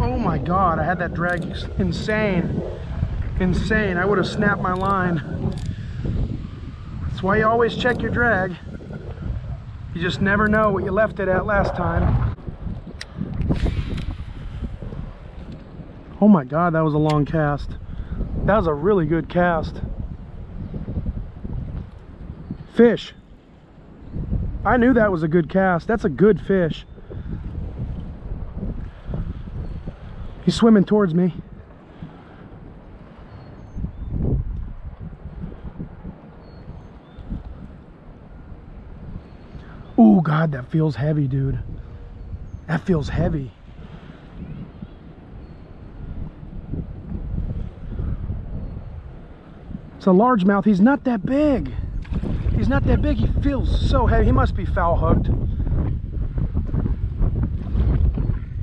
Oh my God, I had that drag insane. Insane. I would have snapped my line. That's why you always check your drag. You just never know what you left it at last time. Oh my God, that was a long cast. That was a really good cast. Fish. I knew that was a good cast. That's a good fish. He's swimming towards me. Oh God, that feels heavy, dude. That feels heavy. It's a largemouth. He's not that big. He's not that big. He feels so heavy. He must be foul hooked.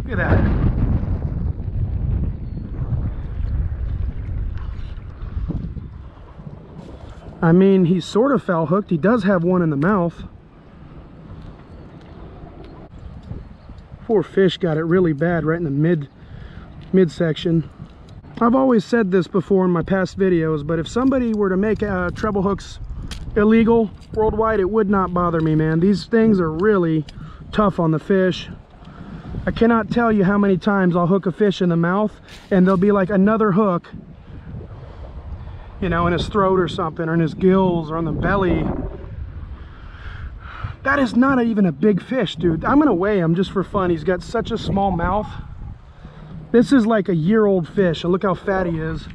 Look at that. I mean, he's sort of foul hooked. He does have one in the mouth. Poor fish got it really bad right in the midsection. I've always said this before in my past videos, but if somebody were to make treble hooks illegal worldwide, it would not bother me, man. These things are really tough on the fish. I cannot tell you how many times I'll hook a fish in the mouth and there'll be like another hook, you know, in his throat or something, or in his gills, or on the belly. That is not even a big fish, dude. I'm gonna weigh him just for fun. He's got such a small mouth. This is like a year-old fish, and look how fat he is.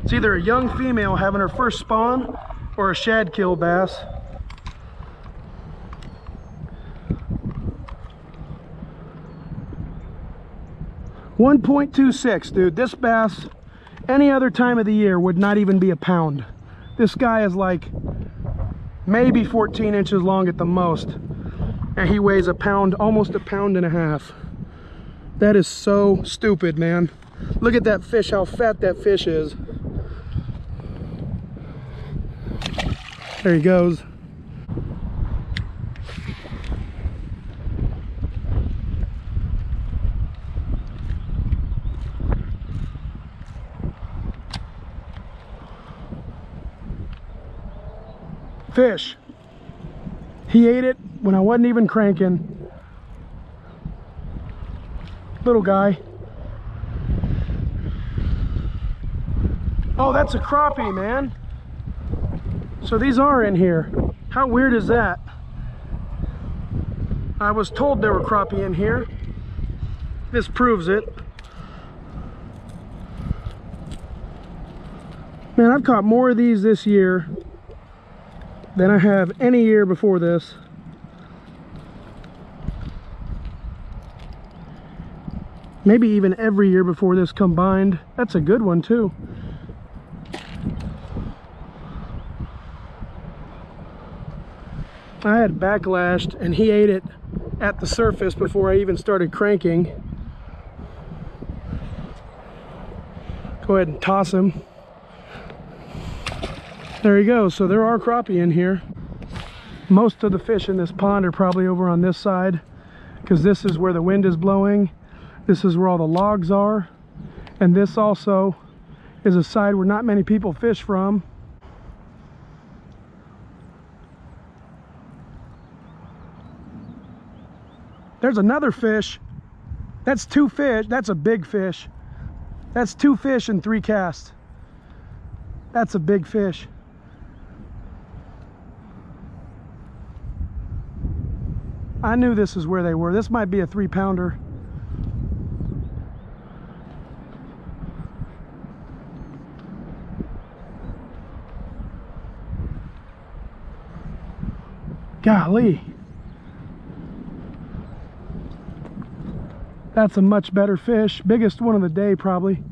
It's either a young female having her first spawn or a shadkill bass. .26, dude. This bass, any other time of the year, would not even be a pound. This guy is like maybe 14 inches long at the most, and he weighs a pound, almost a pound and a half. That is so stupid, man. Look at that fish, how fat that fish is. There he goes. Fish. He ate it when I wasn't even cranking. Little guy. Oh, that's a crappie, man. So these are in here. How weird is that? I was told there were crappie in here. This proves it. Man, I've caught more of these this year than I have any year before this. Maybe even every year before this combined. That's a good one too. I had backlashed and he ate it at the surface before I even started cranking. Go ahead and toss him. There you go. So there are crappie in here. Most of the fish in this pond are probably over on this side, because this is where the wind is blowing. This is where all the logs are, and this also is a side where not many people fish from. There's another fish. That's two fish. That's a big fish. That's 2 fish and 3 casts. That's a big fish. I knew this is where they were. This might be a 3-pounder. Golly. That's a much better fish. Biggest one of the day, probably.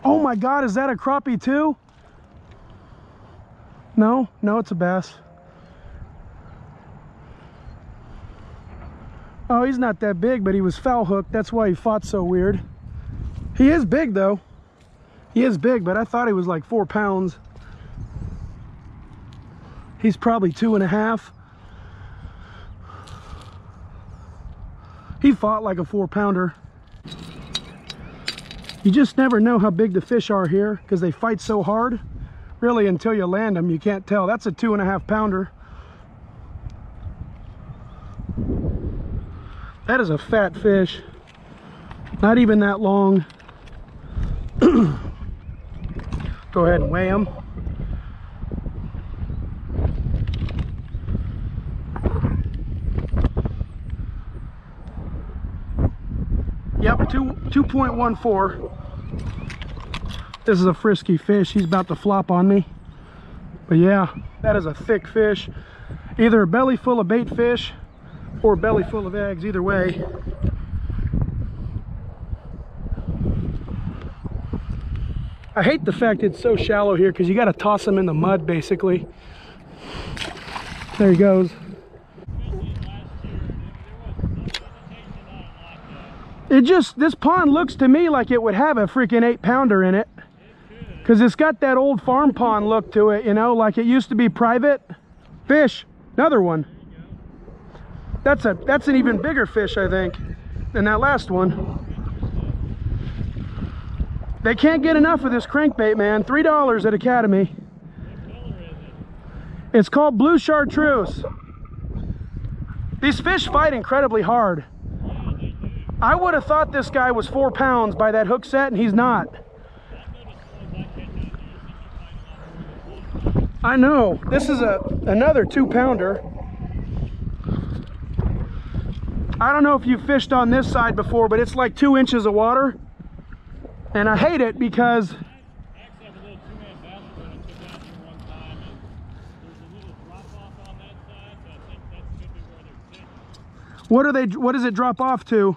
Oh my God, is that a crappie too? No, it's a bass. Oh, he's not that big, but he was foul hooked. That's why he fought so weird. He is big though. He is big, but I thought he was like 4 pounds. He's probably 2.5. He fought like a 4-pounder. You just never know how big the fish are here because they fight so hard. Really, until you land them, you can't tell. That's a 2.5-pounder. That is a fat fish. Not even that long. Go ahead and weigh him. Yep, 2.14. This is a frisky fish. He's about to flop on me. But yeah, that is a thick fish. Either a belly full of bait fish or a belly full of eggs, either way. I hate the fact it's so shallow here because you got to toss them in the mud basically. There he goes. This pond looks to me like it would have a freaking 8-pounder in it. Because it's got that old farm pond look to it, you know, like it used to be private. Fish, another one. That's an even bigger fish, I think, than that last one. They can't get enough of this crankbait, man. $3 at Academy. It's called blue chartreuse. These fish fight incredibly hard. I would have thought this guy was 4 pounds by that hook set, and he's not. I know. This is another 2-pounder. I don't know if you've fished on this side before, but it's like 2 inches of water. And I hate it because what does it drop off to?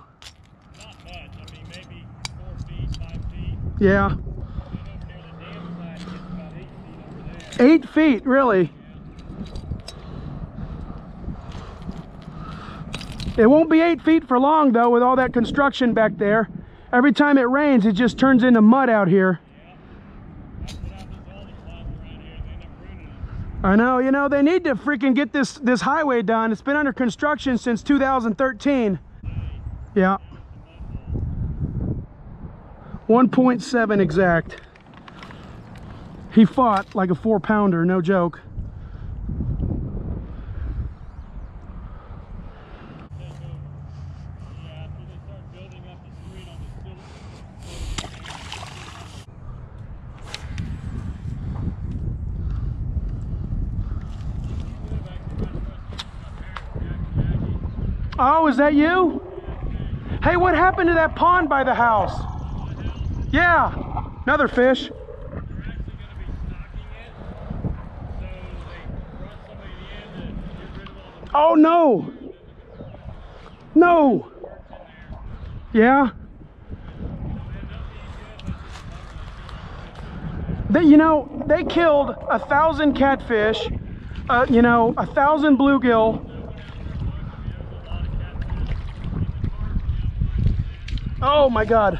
Not much. I mean, maybe 4 feet, 5 feet. Yeah. And over near the dam side, it's about 8 feet over there. 8 feet, really? Yeah. It won't be 8 feet for long, though, with all that construction back there. Every time it rains, it just turns into mud out here. Yeah. That's what happens to all the ponds around here. They end up ruining them. I know, you know, they need to freaking get this highway done. It's been under construction since 2013. Yeah. 1.7 exact. He fought like a 4-pounder, no joke. Yeah, after they start building up the street on the Oh, is that you? Hey, what happened to that pond by the house? Yeah, another fish. They're actually going to be stocking it, so they brought somebody in to get rid of all the Oh no! No! Yeah? You know, they killed 1,000 catfish, you know, 1,000 bluegill. Oh my God.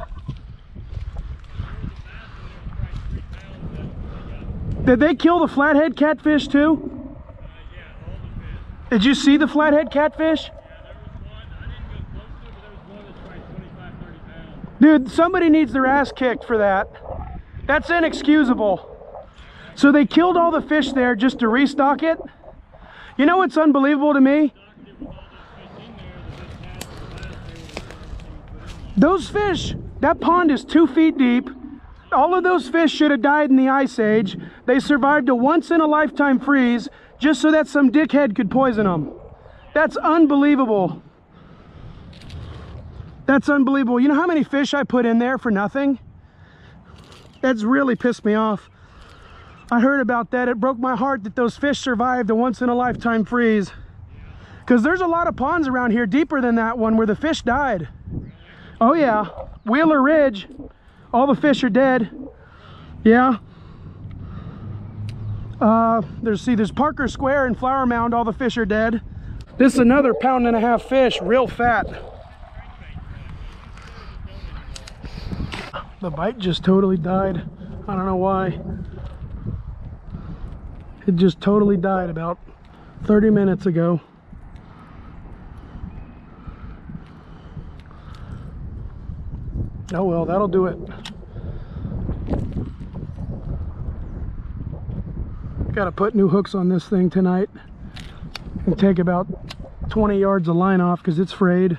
Did they kill the flathead catfish too? yeah, all the fish. Did you see the flathead catfish? Yeah, there was one. I didn't go close to it, but there was one that's probably 25, 30 pounds. Dude, somebody needs their ass kicked for that. That's inexcusable. So they killed all the fish there just to restock it? You know what's unbelievable to me? Those fish, that pond is 2 feet deep. All of those fish should have died in the ice age. They survived a once-in-a-lifetime freeze just so that some dickhead could poison them. That's unbelievable. That's unbelievable. You know how many fish I put in there for nothing? That's really pissed me off. I heard about that. It broke my heart that those fish survived a once-in-a-lifetime freeze. Because there's a lot of ponds around here deeper than that one where the fish died. Oh yeah, Wheeler Ridge, all the fish are dead. Yeah. There's Parker Square and Flower Mound, all the fish are dead. This is another 1.5 pound fish, real fat. The bite just totally died. I don't know why. It just totally died about 30 minutes ago. Oh well, that'll do it. Gotta put new hooks on this thing tonight and take about 20 yards of line off because it's frayed.